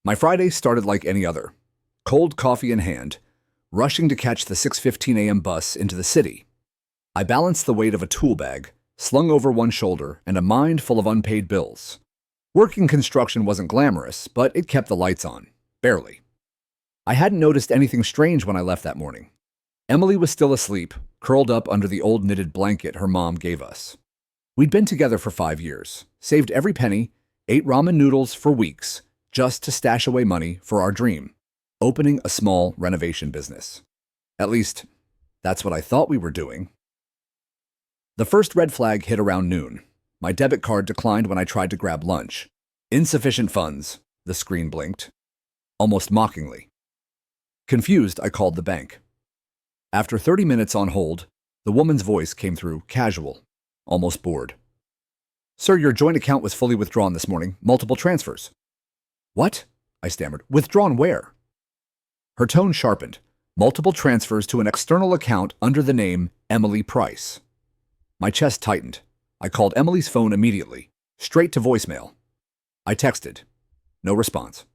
My Friday started like any other. Cold coffee in hand, rushing to catch the 6:15 a.m. bus into the city. I balanced the weight of a tool bag, slung over one shoulder, and a mind full of unpaid bills. Working construction wasn't glamorous, but it kept the lights on. Barely. I hadn't noticed anything strange when I left that morning. Emily was still asleep, curled up under the old knitted blanket her mom gave us. We'd been together for 5 years, saved every penny, ate ramen noodles for weeks, just to stash away money for our dream, opening a small renovation business. At least, that's what I thought we were doing. The first red flag hit around noon. My debit card declined when I tried to grab lunch. Insufficient funds, the screen blinked, almost mockingly. Confused, I called the bank. After 30 minutes on hold, the woman's voice came through, casual, almost bored. "Sir, your joint account was fully withdrawn this morning. Multiple transfers." "What?" I stammered. "Withdrawn where?" Her tone sharpened. "Multiple transfers to an external account under the name Emily Price." My chest tightened. I called Emily's phone immediately, straight to voicemail. I texted. No response.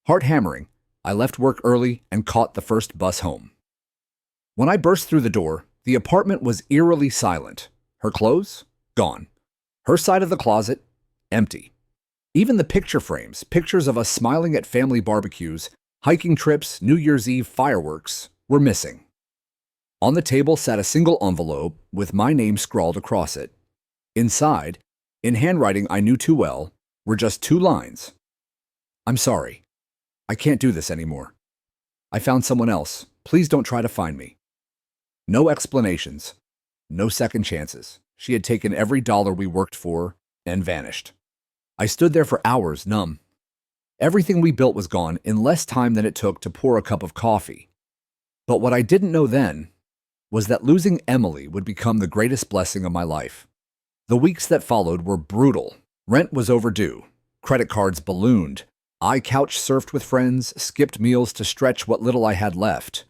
Heart hammering, I left work early and caught the first bus home. When I burst through the door, the apartment was eerily silent. Her clothes? Gone. Her side of the closet? Empty. Even the picture frames, pictures of us smiling at family barbecues, hiking trips, New Year's Eve fireworks, were missing. On the table sat a single envelope with my name scrawled across it. Inside, in handwriting I knew too well, were just 2 lines. "I'm sorry. I can't do this anymore. I found someone else. Please don't try to find me." No explanations. No second chances. She had taken every dollar we worked for and vanished. I stood there for hours, numb. Everything we built was gone in less time than it took to pour a cup of coffee. But what I didn't know then was that losing Emily would become the greatest blessing of my life. The weeks that followed were brutal. Rent was overdue. Credit cards ballooned. I couch surfed with friends, skipped meals to stretch what little I had left.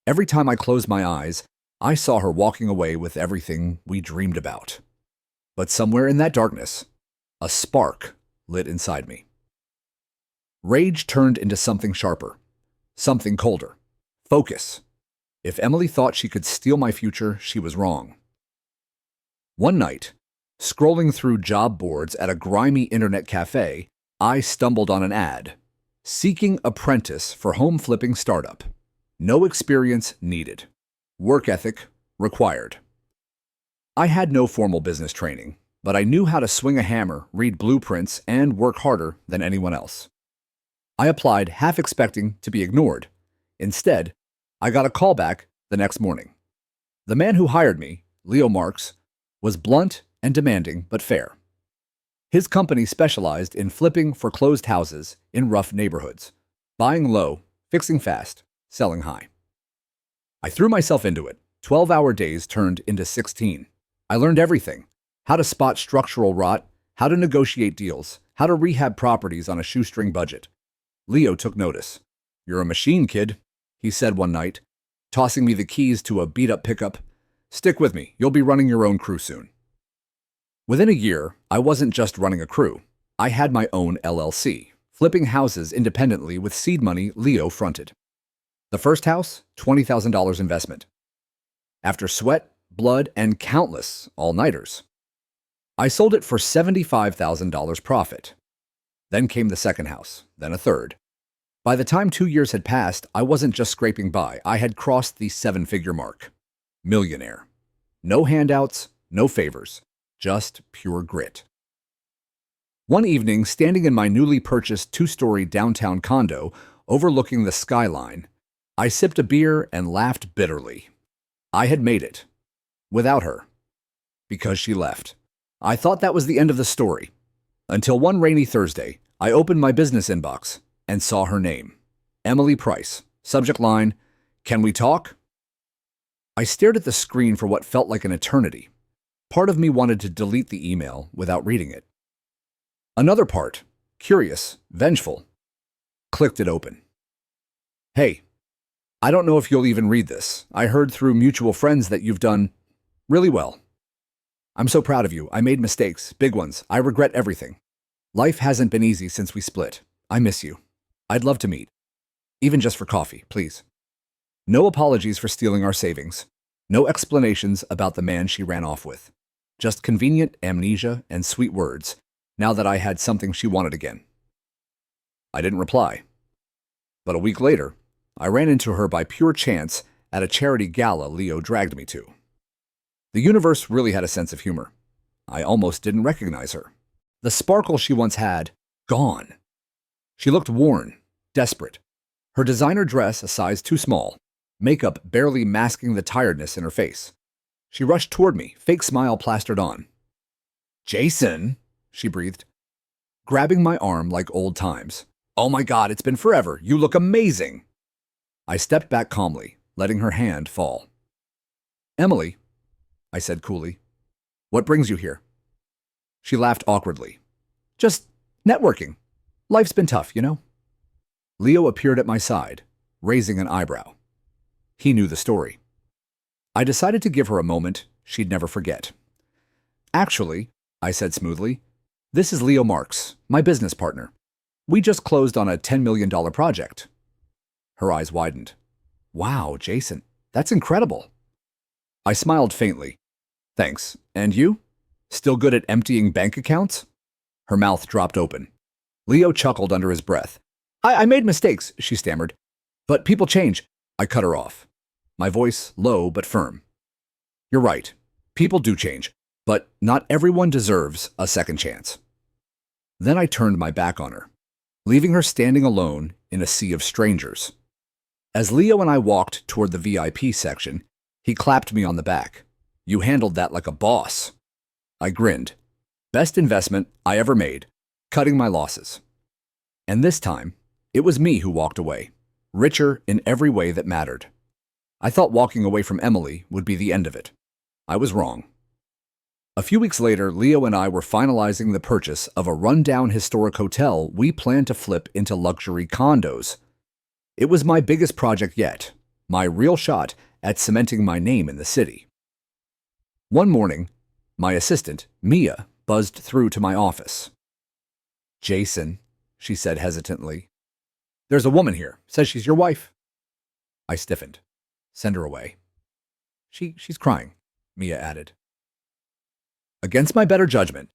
Every time I closed my eyes, I saw her walking away with everything we dreamed about. But somewhere in that darkness, a spark lit inside me. Rage turned into something sharper, something colder. Focus. If Emily thought she could steal my future, she was wrong. One night, scrolling through job boards at a grimy internet cafe, I stumbled on an ad. Seeking apprentice for home flipping startup. No experience needed. Work ethic required. I had no formal business training, but I knew how to swing a hammer, read blueprints, and work harder than anyone else. I applied half expecting to be ignored. Instead, I got a call back the next morning. The man who hired me, Leo Marks, was blunt and demanding but fair. His company specialized in flipping foreclosed houses in rough neighborhoods, buying low, fixing fast, selling high. I threw myself into it. 12-hour days turned into 16. I learned everything: how to spot structural rot, how to negotiate deals, how to rehab properties on a shoestring budget. Leo took notice. "You're a machine, kid," he said one night, tossing me the keys to a beat-up pickup. "Stick with me. You'll be running your own crew soon." Within a year, I wasn't just running a crew. I had my own LLC, flipping houses independently with seed money Leo fronted. The first house, $20,000 investment. After sweat, blood, and countless all-nighters, I sold it for $75,000 profit. Then came the second house, then a third. By the time 2 years had passed, I wasn't just scraping by. I had crossed the 7-figure mark. Millionaire. No handouts, no favors. Just pure grit. One evening, standing in my newly purchased 2-story downtown condo overlooking the skyline, I sipped a beer and laughed bitterly. I had made it. Without her. Because she left. I thought that was the end of the story. Until one rainy Thursday, I opened my business inbox and saw her name. Emily Price. Subject line, "Can we talk?" I stared at the screen for what felt like an eternity. Part of me wanted to delete the email without reading it. Another part, curious, vengeful, clicked it open. "Hey, I don't know if you'll even read this. I heard through mutual friends that you've done really well. I'm so proud of you. I made mistakes, big ones. I regret everything. Life hasn't been easy since we split. I miss you. I'd love to meet. Even just for coffee, please. No apologies for stealing our savings. No explanations about the man she ran off with. Just convenient amnesia and sweet words, now that I had something she wanted again. I didn't reply. But a week later, I ran into her by pure chance at a charity gala Leo dragged me to. The universe really had a sense of humor. I almost didn't recognize her. The sparkle she once had, gone. She looked worn, desperate. Her designer dress a size too small, makeup barely masking the tiredness in her face. She rushed toward me, fake smile plastered on. "Jason," she breathed, grabbing my arm like old times. "Oh my God, it's been forever. You look amazing." I stepped back calmly, letting her hand fall. "Emily," I said coolly, "what brings you here?" She laughed awkwardly. "Just networking. Life's been tough, you know?" Leo appeared at my side, raising an eyebrow. He knew the story. I decided to give her a moment she'd never forget. "Actually," I said smoothly, "this is Leo Marks, my business partner. We just closed on a $10 million project." Her eyes widened. "Wow, Jason, that's incredible." I smiled faintly. "Thanks. And you? Still good at emptying bank accounts?" Her mouth dropped open. Leo chuckled under his breath. I made mistakes," she stammered. "But people change." I cut her off, my voice low but firm. "You're right. People do change, but not everyone deserves a second chance." Then I turned my back on her, leaving her standing alone in a sea of strangers. As Leo and I walked toward the VIP section, he clapped me on the back. "You handled that like a boss." I grinned. Best investment I ever made, cutting my losses. And this time, it was me who walked away, richer in every way that mattered. I thought walking away from Emily would be the end of it. I was wrong. A few weeks later, Leo and I were finalizing the purchase of a rundown historic hotel we planned to flip into luxury condos. It was my biggest project yet, my real shot at cementing my name in the city. One morning, my assistant, Mia, buzzed through to my office. "Jason," she said hesitantly, "there's a woman here. Says she's your wife." I stiffened. "Send her away." She's crying," Mia added. Against my better judgment,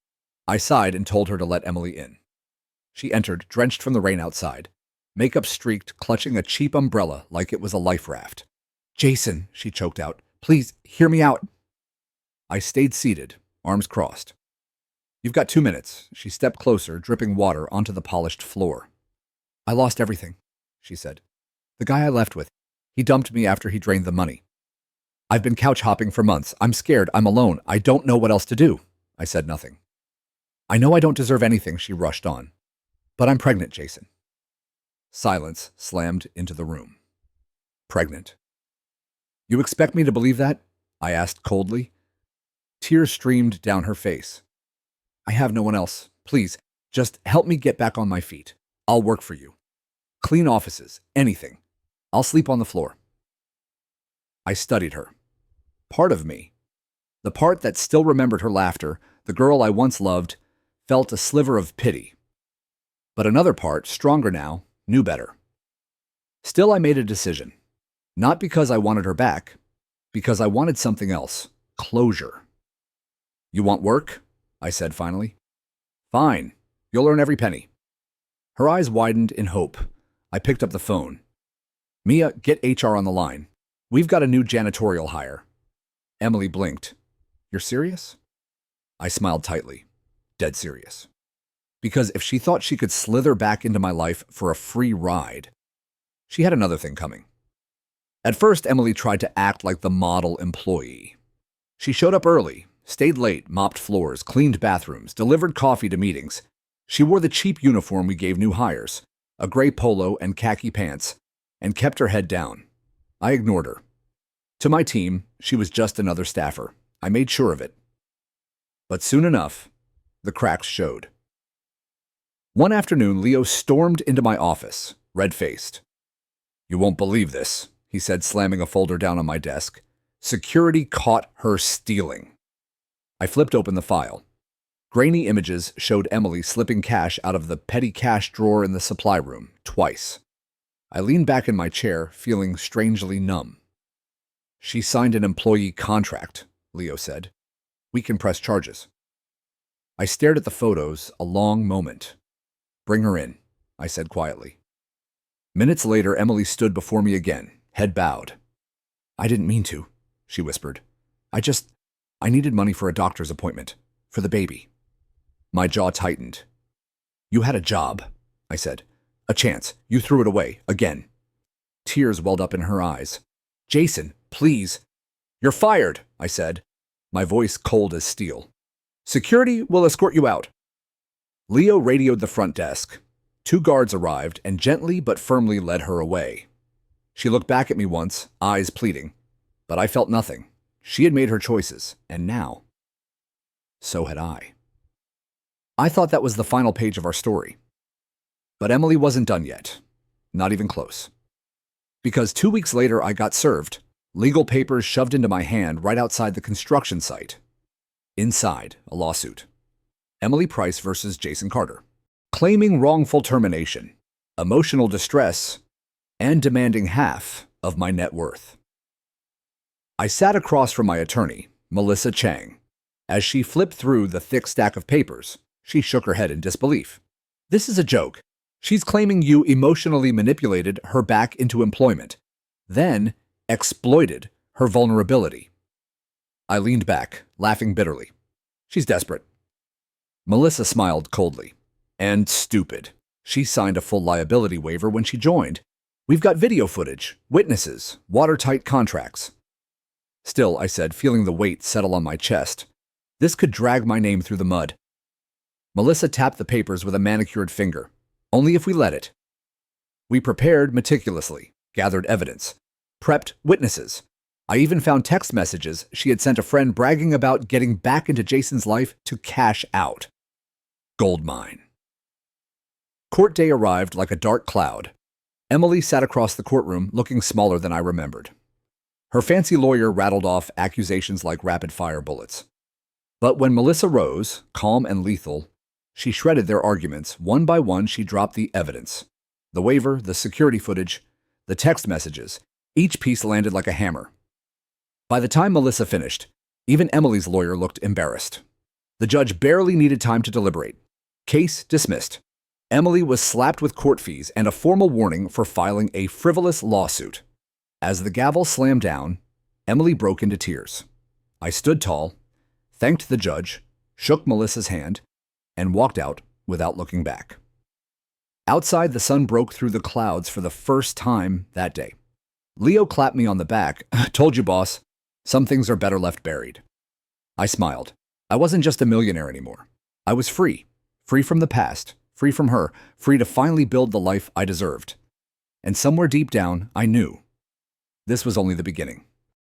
I sighed and told her to let Emily in. She entered, drenched from the rain outside, makeup streaked, clutching a cheap umbrella like it was a life raft. "Jason," she choked out, "please hear me out." I stayed seated, arms crossed. "You've got 2 minutes." She stepped closer, dripping water onto the polished floor. "I lost everything," she said. "The guy I left with, he dumped me after he drained the money. I've been couch hopping for months. I'm scared. I'm alone. I don't know what else to do." I said nothing. "I know I don't deserve anything," she rushed on. "But I'm pregnant, Jason." Silence slammed into the room. "Pregnant? You expect me to believe that?" I asked coldly. Tears streamed down her face. "I have no one else. Please, just help me get back on my feet. I'll work for you. Clean offices, anything. I'll sleep on the floor." I studied her. Part of me, the part that still remembered her laughter, the girl I once loved, felt a sliver of pity. But another part, stronger now, knew better. Still, I made a decision. Not because I wanted her back, because I wanted something else. Closure. "You want work?" I said finally. "Fine. You'll earn every penny." Her eyes widened in hope. I picked up the phone. "Mia, get HR on the line. We've got a new janitorial hire." Emily blinked. "You're serious?" I smiled tightly. Dead serious. Because if she thought she could slither back into my life for a free ride, she had another thing coming. At first, Emily tried to act like the model employee. She showed up early, stayed late, mopped floors, cleaned bathrooms, delivered coffee to meetings. She wore the cheap uniform we gave new hires, a gray polo and khaki pants, and kept her head down. I ignored her. To my team, she was just another staffer. I made sure of it. But soon enough, the cracks showed. One afternoon, Leo stormed into my office, red-faced. "You won't believe this," he said, slamming a folder down on my desk. "Security caught her stealing." I flipped open the file. Grainy images showed Emily slipping cash out of the petty cash drawer in the supply room twice. I leaned back in my chair, feeling strangely numb. "She signed an employee contract," Leo said. "We can press charges." I stared at the photos a long moment. "Bring her in," I said quietly. Minutes later, Emily stood before me again, head bowed. "I didn't mean to," she whispered. I needed money for a doctor's appointment, for the baby." My jaw tightened. "You had a job," I said. "A chance. You threw it away, again." Tears welled up in her eyes. "Jason, please." "You're fired," I said, my voice cold as steel. "Security will escort you out." Leo radioed the front desk. 2 guards arrived and gently but firmly led her away. She looked back at me once, eyes pleading, but I felt nothing. She had made her choices, and now, so had I. I thought that was the final page of our story. But Emily wasn't done yet. Not even close. Because 2 weeks later, I got served. Legal papers shoved into my hand right outside the construction site. Inside, a lawsuit. Emily Price versus Jason Carter. Claiming wrongful termination, emotional distress, and demanding half of my net worth. I sat across from my attorney, Melissa Chang. As she flipped through the thick stack of papers, she shook her head in disbelief. "This is a joke. She's claiming you emotionally manipulated her back into employment, then exploited her vulnerability." I leaned back, laughing bitterly. "She's desperate." Melissa smiled coldly. "And stupid. She signed a full liability waiver when she joined. We've got video footage, witnesses, watertight contracts." "Still," I said, feeling the weight settle on my chest, "this could drag my name through the mud." Melissa tapped the papers with a manicured finger. "Only if we let it." We prepared meticulously, gathered evidence, prepped witnesses. I even found text messages she had sent a friend bragging about getting back into Jason's life to cash out. Goldmine. Court day arrived like a dark cloud. Emily sat across the courtroom, looking smaller than I remembered. Her fancy lawyer rattled off accusations like rapid-fire bullets. But when Melissa rose, calm and lethal, she shredded their arguments. One by one, she dropped the evidence. The waiver, the security footage, the text messages. Each piece landed like a hammer. By the time Melissa finished, even Emily's lawyer looked embarrassed. The judge barely needed time to deliberate. Case dismissed. Emily was slapped with court fees and a formal warning for filing a frivolous lawsuit. As the gavel slammed down, Emily broke into tears. I stood tall, thanked the judge, shook Melissa's hand, and walked out without looking back. Outside, the sun broke through the clouds for the first time that day. Leo clapped me on the back. "Told you, boss. Some things are better left buried." I smiled. I wasn't just a millionaire anymore. I was free. Free from the past. Free from her. Free to finally build the life I deserved. And somewhere deep down, I knew this was only the beginning.